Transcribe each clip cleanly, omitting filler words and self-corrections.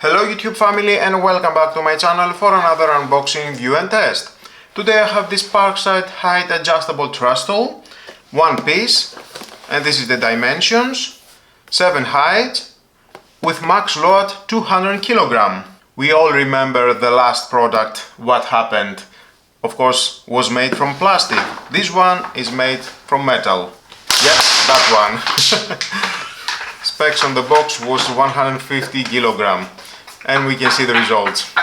Hello YouTube family and welcome back to my channel for another unboxing, view and test. Today I have this Parkside height adjustable Trestle, one piece, and this is the dimensions, 7 height, with max load 200 kg. We all remember the last product, what happened. Of course, was made from plastic. This one is made from metal. Yes, that one. Specs on the box was 150 kg. And we can see the results.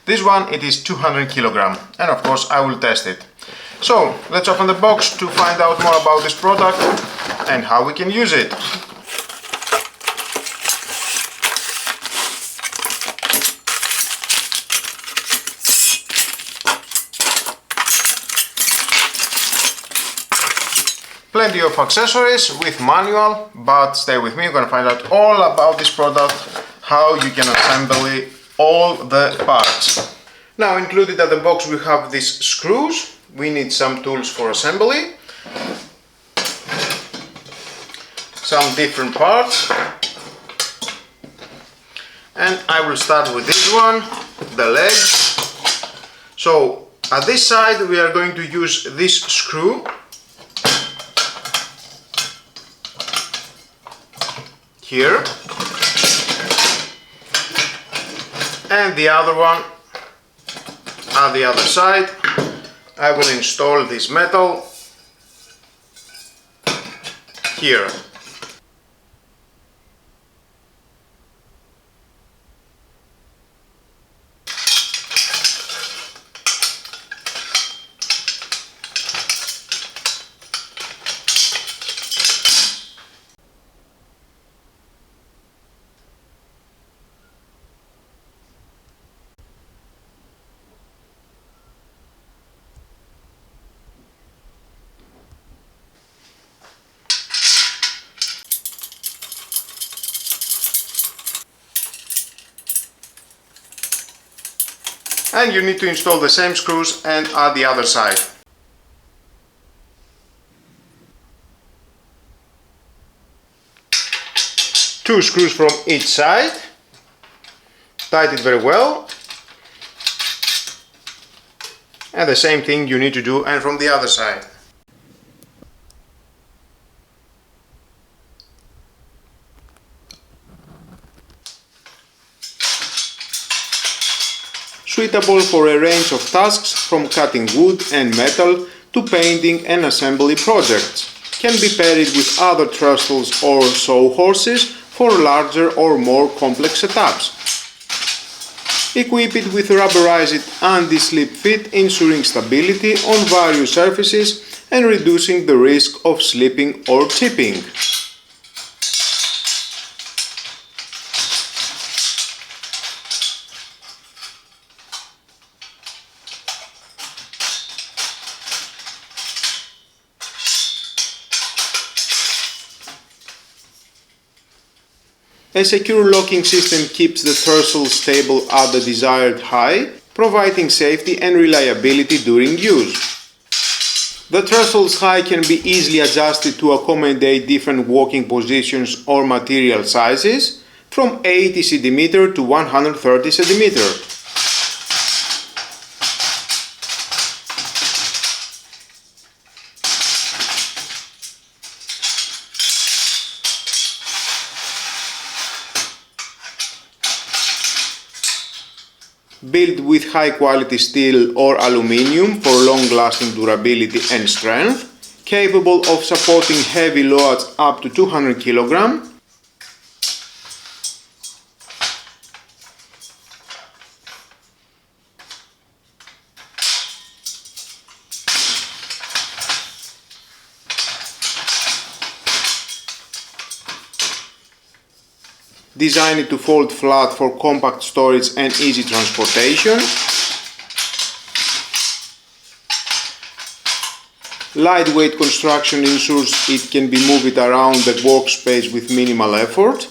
This one, it is 200 kg, and of course I will test it. So let's open the box to find out more about this product and how we can use it. Plenty of accessories with manual, but stay with me, you're gonna find out all about this product, how you can assemble all the parts. Now, included at the box we have these screws. We need some tools for assembly, some different parts, and I will start with this one, the legs. So at this side we are going to use this screw here, and the other one at the other side. I will install this metal here. And you need to install the same screws and at the other side. Two screws from each side. Tighten it very well. And the same thing you need to do and from the other side. Suitable for a range of tasks from cutting wood and metal to painting and assembly projects. Can be paired with other trestles or saw horses for larger or more complex setups. Equip it with rubberized anti-slip fit, ensuring stability on various surfaces and reducing the risk of slipping or chipping. A secure locking system keeps the trestle stable at the desired height, providing safety and reliability during use. The trestle's height can be easily adjusted to accommodate different walking positions or material sizes, from 80 cm to 130 cm. Built with high quality steel or aluminium for long lasting durability and strength, capable of supporting heavy loads up to 200 kg. Designed to fold flat for compact storage and easy transportation. Lightweight construction ensures it can be moved around the workspace with minimal effort.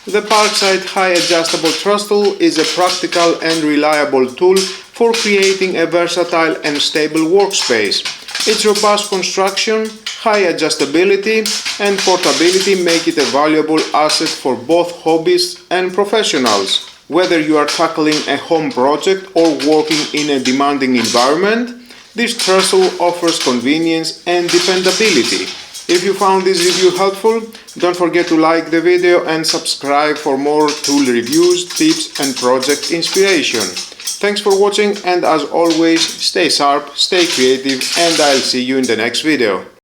The Parkside High Adjustable Trestle is a practical and reliable tool for creating a versatile and stable workspace. Its robust construction High adjustability and portability make it a valuable asset for both hobbyists and professionals. Whether you are tackling a home project or working in a demanding environment, this Trestle offers convenience and dependability. If you found this video helpful, don't forget to like the video and subscribe for more tool reviews, tips and project inspiration. Thanks for watching, and as always, stay sharp, stay creative, and I'll see you in the next video.